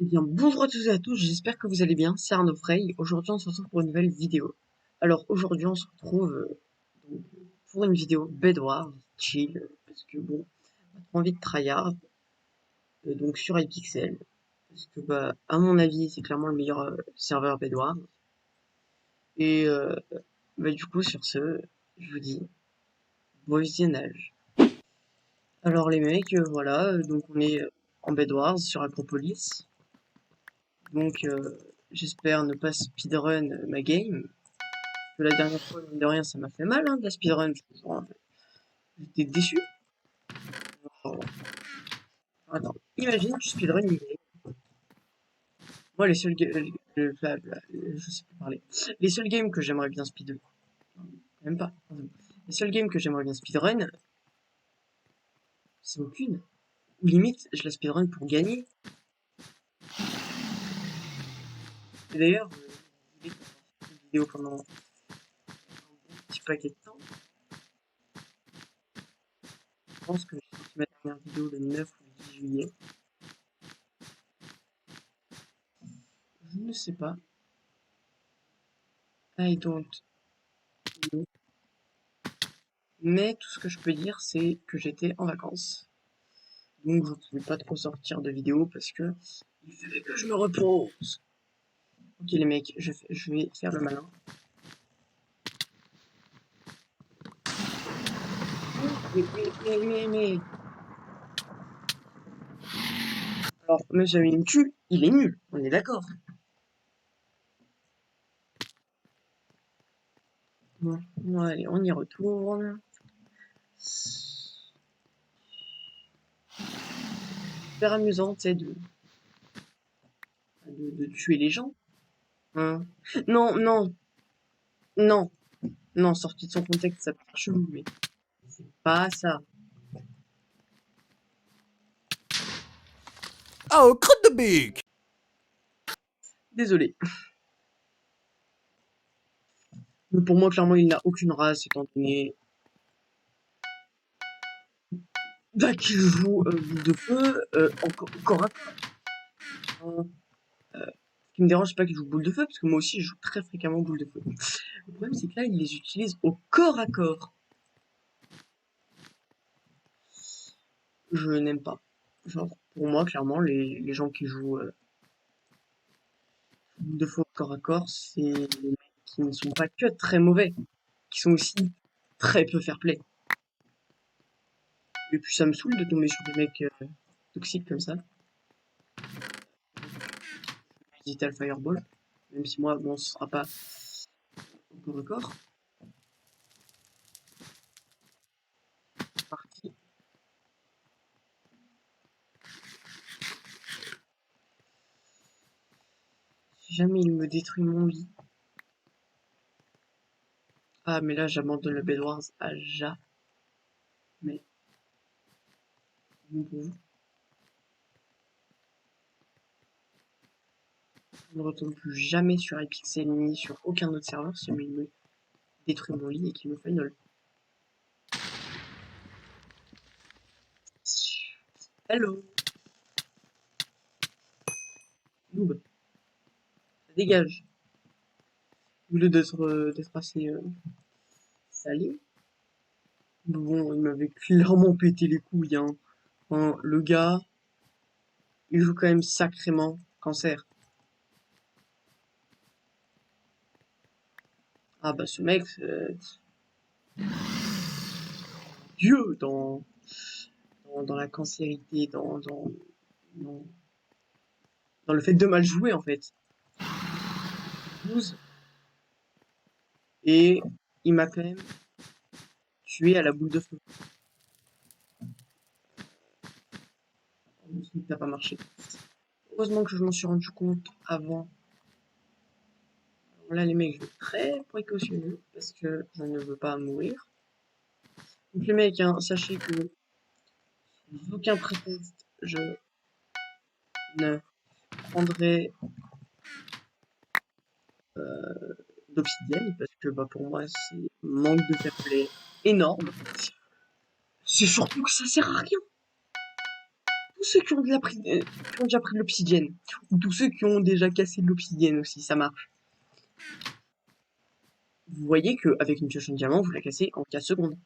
Eh bien, bonjour à tous et à tous, j'espère que vous allez bien, c'est Arnaud Frey. Aujourd'hui, on se retrouve pour une nouvelle vidéo. Alors, aujourd'hui, on se retrouve donc, pour une vidéo Bedwars, chill, parce que bon, on a trop envie de tryhard, donc sur iPixel, parce que, bah, à mon avis, c'est clairement le meilleur serveur Bedwars. Et, bah, du coup, sur ce, je vous dis, bon visionnage. Alors, les mecs, voilà, donc on est en Bedwars sur Acropolis. Donc, j'espère ne pas speedrun ma game. Que la dernière fois, mine de rien, ça m'a fait mal, hein, de la speedrun. J'étais déçu. Alors, attends, imagine, tu speedrun une game. Moi, les seuls games, je sais plus parler. Les seuls games que j'aimerais bien speedrun, même pas. Les seuls games que j'aimerais bien speedrun, c'est aucune. Ou limite, je la speedrun pour gagner. Et d'ailleurs, je voulais faire une vidéo pendant un bon petit paquet de temps. Je pense que j'ai sorti ma dernière vidéo le 9 ou le 10 juillet. Je ne sais pas. I don't know. Mais tout ce que je peux dire, c'est que j'étais en vacances. Donc je ne pouvais pas trop sortir de vidéo parce que il fallait que je me repose. Ok les mecs, je vais faire le malin. Mais. Alors, Monsieur il me tue, il est nul, on est d'accord. Bon, allez, on y retourne. Super amusant, tu sais, de tuer les gens. Hein. Non, non, non, non, sorti de son contexte, ça peut être chelou, mais c'est pas ça. Oh, crotte de bique! Désolé. Mais pour moi, clairement, il n'a aucune race, étant donné bah, qu'il joue boule de feu corps à corps. Ce qui me dérange, c'est pas qu'il joue boule de feu, parce que moi aussi, je joue très fréquemment boule de feu. Le problème, c'est que là, il les utilise au corps à corps. Je n'aime pas. Genre, pour moi, clairement, les gens qui jouent boule de feu au corps à corps, c'est les mecs qui ne sont pas que très mauvais, qui sont aussi très peu fair-play. Et puis, ça me saoule de tomber sur des mecs toxiques comme ça. Digital Fireball. Même si moi, bon, ce sera pas au corps à corps. Parti. Si jamais il me détruit mon lit. Ah, mais là, j'abandonne le Bedwars à jamais. Bon, je ne retourne plus jamais sur iPixel ni sur aucun autre serveur si jamais il me détruit mon lit et qu'il me final. Hello, noob, ça dégage. Au lieu d'être assez salé. Bon, il m'avait clairement pété les couilles, hein. Enfin, le gars, il joue quand même sacrément cancer. Ah bah ce mec, Dieu dans la cancérité, dans, dans le fait de mal jouer en fait. 12. Et il m'a quand même tué à la boule de feu. Ce n'a pas marché. Heureusement que je m'en suis rendu compte avant. Alors là, les mecs, je vais être très précautionneux parce que je ne veux pas mourir. Donc les mecs, hein, sachez que sous aucun prétexte, je ne prendrai d'obsidienne parce que bah, pour moi, c'est manque de fair play énorme. C'est surtout que ça sert à rien. tous ceux qui ont, qui ont déjà pris de l'obsidienne. Ou tous ceux qui ont déjà cassé de l'obsidienne aussi, ça marche. Vous voyez qu'avec une pioche en diamant, vous la cassez en 4 secondes.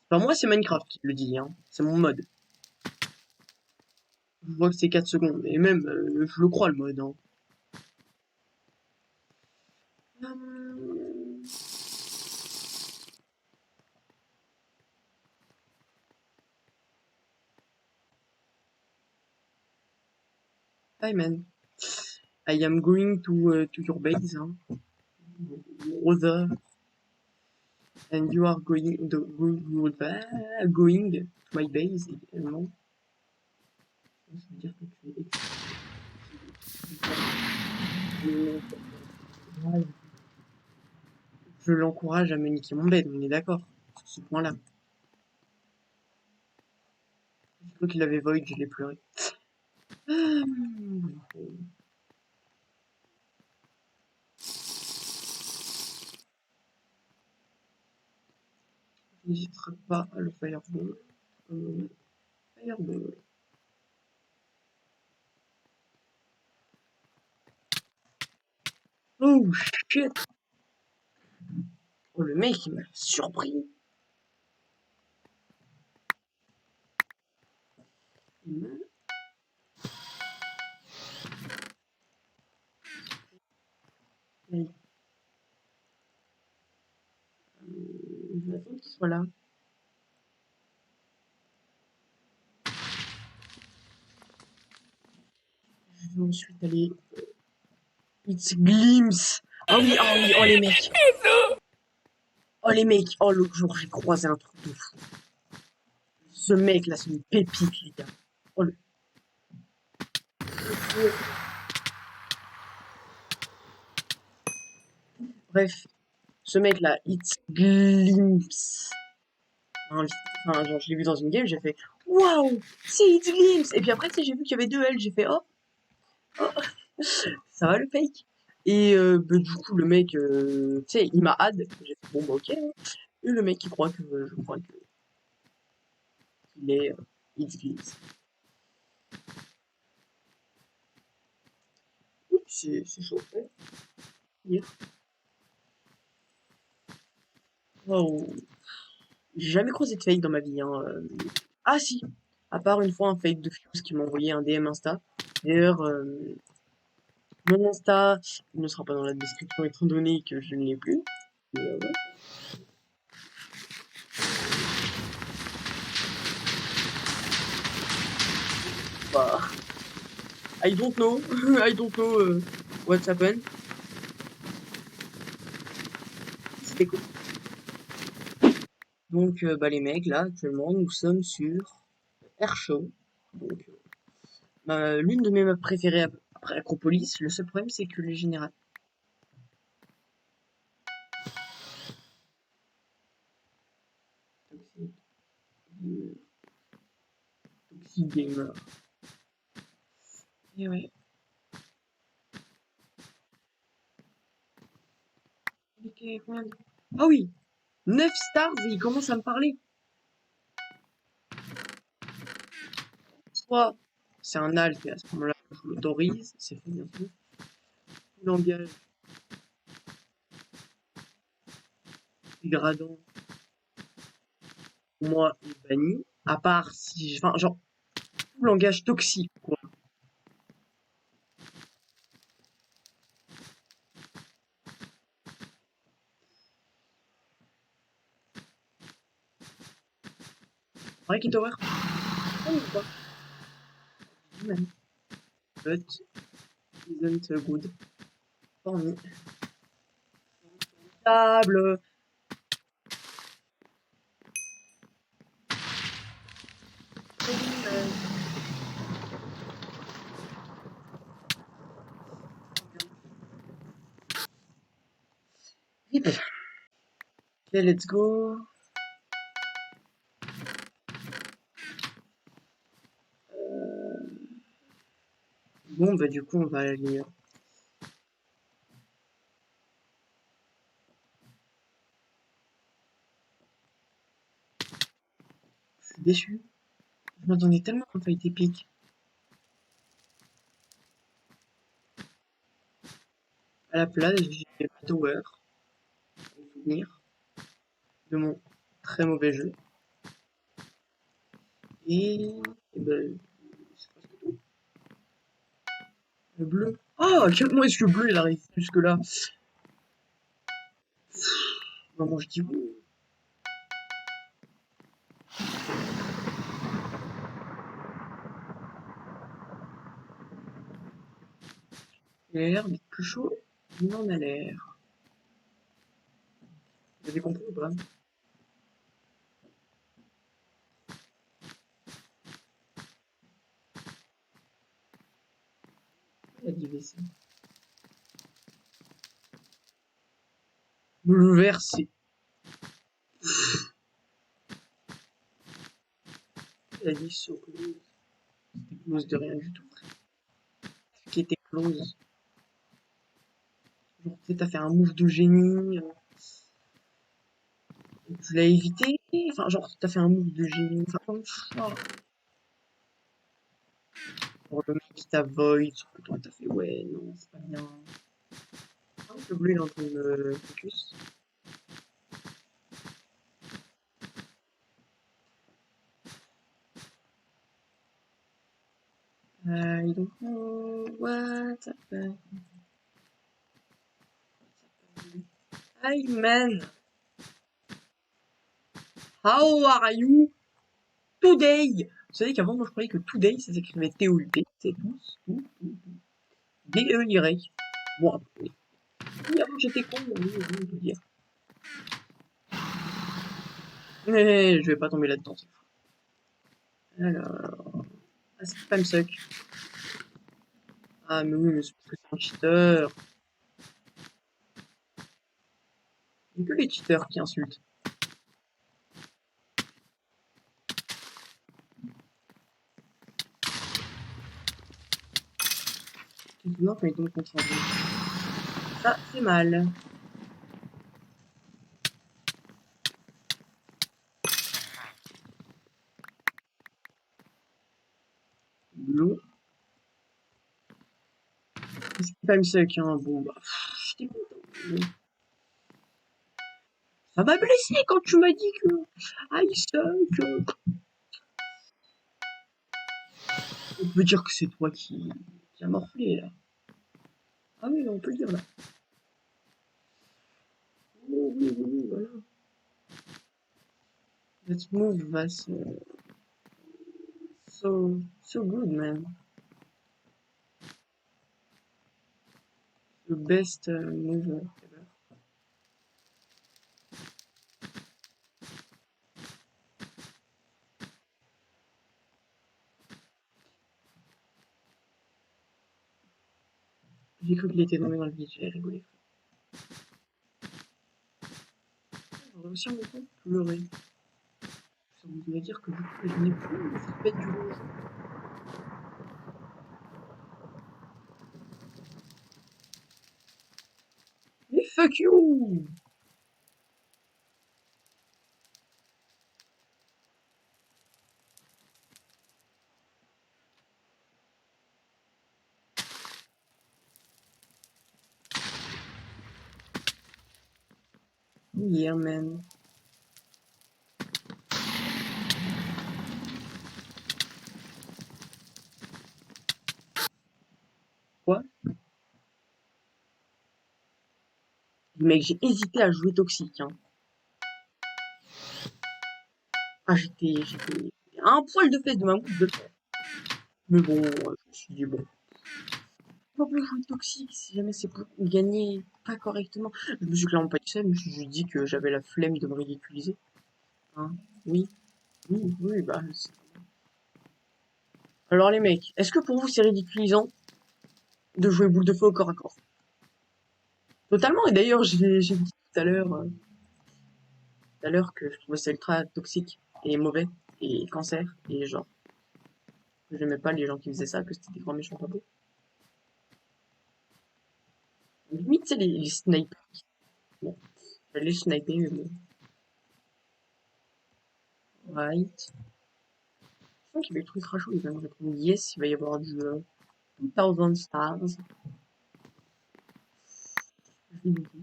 Enfin, moi, c'est Minecraft qui le dit, hein. C'est mon mode. Je vois que c'est 4 secondes. Et même, je le crois, le mode, hein. Hum, Hi, man. I am going to your base, hein. Brother. And you are going to my base également. Ça veut dire que tu es je l'encourage à me niquer mon bed, on est d'accord sur ce point-là. Je crois qu'il avait Void, je l'ai pleuré. N'hésiterai pas à le fireball. Fireball. Oh shit! Oh, le mec, il m'a surpris. Il m'a surpris. Je vais attendre qu'il soit là. Je vais ensuite aller. It's Glimpse! Ah oui, ah oui, oh les mecs! Oh les mecs! Oh l'autre jour, j'ai croisé un truc de fou. Ce mec là, c'est une pépite, les gars. Oh le. Bref, ce mec là, It's Glimpse. Enfin, genre, je l'ai vu dans une game, j'ai fait waouh, c'est It's Glimpse! Et puis après, tu sais, j'ai vu qu'il y avait deux L, j'ai fait oh, oh, ça va le fake? Et bah, du coup, le mec, tu sais, il m'a add. J'ai fait bon, bah ok, hein. Et le mec, il croit que je crois qu'il est It's Glimpse. C'est chaud, ouais. Yeah. Waouh. J'ai jamais croisé de fake dans ma vie, hein. Ah si! À part une fois un fake de Fuse qui m'a envoyé un DM Insta. D'ailleurs, mon Insta il ne sera pas dans la description étant donné que je ne l'ai plus. Mais, ouais. Bah, I don't know. I don't know what's happened. C'était cool. Donc, bah, les mecs, là, actuellement, nous sommes sur Airshow. Donc, l'une de mes maps préférées après Acropolis. Le seul problème, c'est que les générales. Toxic, Toxic Gamer. Et ouais. Ah oui! 9 stars et il commence à me parler. Soit c'est un alt et à ce moment-là, je l'autorise, c'est fait bien sûr. Langage dégradant, pour moi, est banni. À part si. Enfin, genre, tout langage toxique, quoi. Break it over. Oh, ou pas. Même. But isn't good for me. Table. Hip. Ok, let's go. Bon, bah, du coup, on va aller. Je suis déçu. Je m'attendais tellement à un fight épique. À la place, j'ai pas Tower, pour me souvenir de mon très mauvais jeu. Et ben, c'est presque tout. Le bleu. Ah, comment est-ce que le bleu il arrive jusque-là? Maman, je dis oui. Il a l'air d'être plus chaud. Il en a l'air. Vous avez compris ou pas? Il a dit WC. Le vert, c'est. Il a dit so close. C'était close de rien du tout. Qui était close. Genre, tu sais, t'as fait un move de génie. Tu l'as évité. Enfin, genre, t'as fait un move de génie. Enfin, oh. Genre, le mec qui t'a void, sauf que toi, t'as fait ouais, non, c'est pas bien. Ah, le bleu, il est en train de me focus. I don't know what happened. Hi man, how are you today? Vous savez qu'avant, moi je croyais que today ça s'écrivait T-O-U-T, c'est tout, D-E-Y. Bon, oui, avant j'étais con, oui, je vais vous dire. Mais je vais pas tomber là-dedans. Alors, ah, c'est spam suck. Ah, mais oui, mais c'est parce que c'est un cheater. Il n'y a que les cheaters qui insultent. Effectivement, quand il tombe contre un bon. Ça, c'est mal. L'eau. C'est spam suck, hein. Bon, bah, j'étais content. Ça m'a blessé quand tu m'as dit que I suck. On peut dire que c'est toi qui a morflé là. Ah oui, on peut le dire là. Oh, oui, oui, oui, voilà. Let's move, that's so good, man. The best move ever. J'ai cru qu'il était nommé dans le vide, j'ai rigolé. J'aurais aussi en même temps pleuré. Ça voudrait dire que du coup, je n'ai plus le fait du rouge. Mais fuck you! Yeah, man. Quoi? Mec, j'ai hésité à jouer toxique, hein. Ah, j'étais à un poil de fesse de ma mousse de le faire. Mais bon, je me suis dit, bon, pas pour jouer toxique si jamais c'est pour gagner pas correctement. Je me suis clairement pas dit ça, je me suis juste dit que j'avais la flemme de me ridiculiser. Hein? Oui, oui, oui, bah. Alors les mecs, est-ce que pour vous c'est ridiculisant de jouer boule de feu au corps à corps? Totalement, et d'ailleurs j'ai dit tout à l'heure que je trouvais ça ultra toxique et mauvais et cancer et genre que j'aimais pas les gens qui faisaient ça, que c'était des grands méchants pas beaux. Limite c'est les snipers. Bon, les sniper mais bon. Right. sens qu'il va être ultra chaud, il va me répondre yes, il va y avoir du 2000 stars. Je vais noter.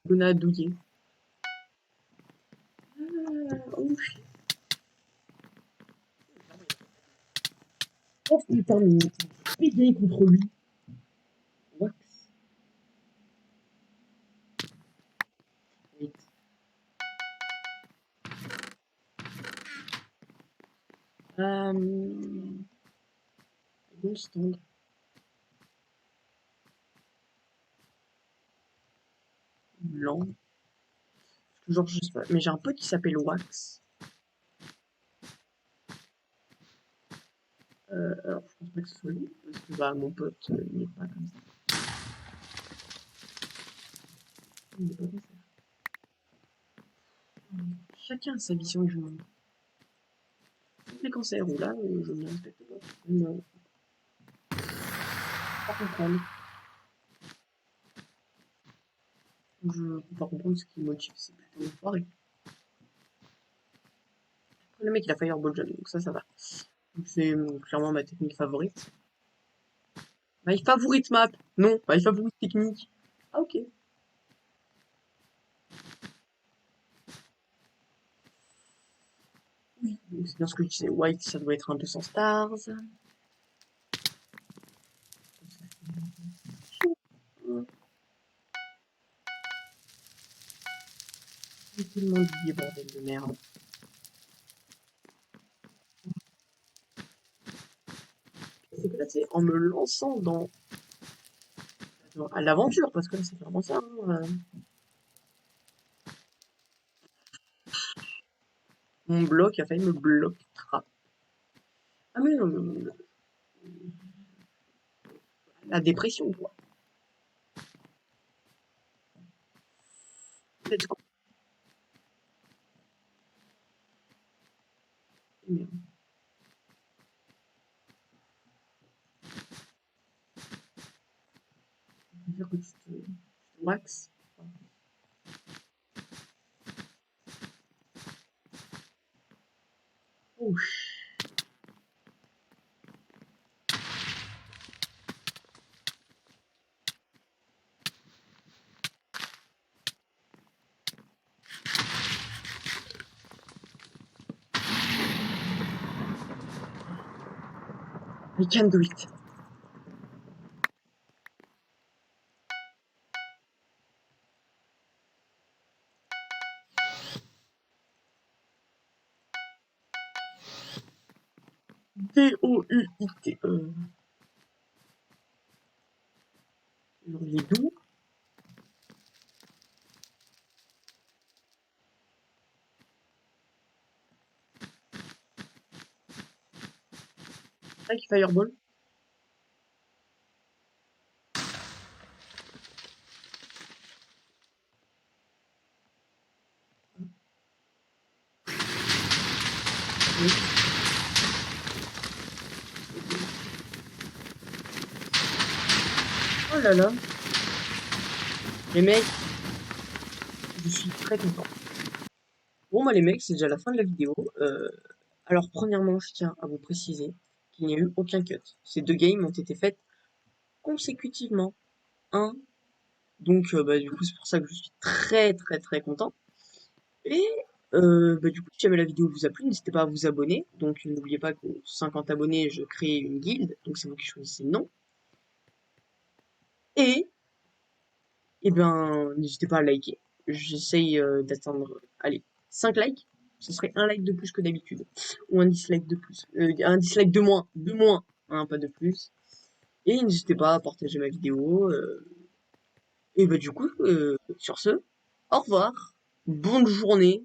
Luna douillet. Oh shit. Oh putain, mais je vais contre lui. Wax. Wait. Bon stand. Blanc. Genre, je sais pas, mais j'ai un pote qui s'appelle Wax. Alors, je pense pas que ce soit lui, parce que bah, mon pote, il n'est pas comme ça. Il n'est pas comme ça. Chacun a sa vision du monde. Les cancers, ou là, je ne les respecte pas. Non, pas comprendre. Je peux pas comprendre ce qui motive ces putains d'enfoirés. Le mec, il a Fireball Jump, donc ça va. C'est clairement ma technique favorite. My favorite map. Non, my favorite technique. Ah, ok. Oui, donc c'est bien ce que je disais. White, ça doit être un 200 stars. J'ai tellement oublié, bordel de merde. C'est que là, c'est en me lançant à l'aventure, parce que là, c'est vraiment ça. Hein. Mon bloc a failli me bloquer trap. Ah, mais non, la dépression, quoi. Let's go. Merde. Je veux dire que tu te wax. Oh, I can do it. D-O-U-I-T. Genre, il est doux. Avec Fireball. Oui. Oh là là. Les mecs, je suis très content. Bon, moi, les mecs, c'est déjà la fin de la vidéo. Alors, premièrement, je tiens à vous préciser qu'il n'y a eu aucun cut. Ces deux games ont été faites consécutivement. Un. Donc, bah, du coup, c'est pour ça que je suis très, très, très content. Et, bah, du coup, si jamais la vidéo vous a plu, n'hésitez pas à vous abonner. Donc, n'oubliez pas que 50 abonnés, je crée une guilde. Donc, c'est vous qui choisissez le nom. Et, eh ben, n'hésitez pas à liker. J'essaye d'atteindre, allez, 5 likes. Ce serait un like de plus que d'habitude. Ou un dislike de plus. Un dislike de moins. De moins. Hein, pas de plus. Et n'hésitez pas à partager ma vidéo. Et bah du coup, sur ce, au revoir. Bonne journée.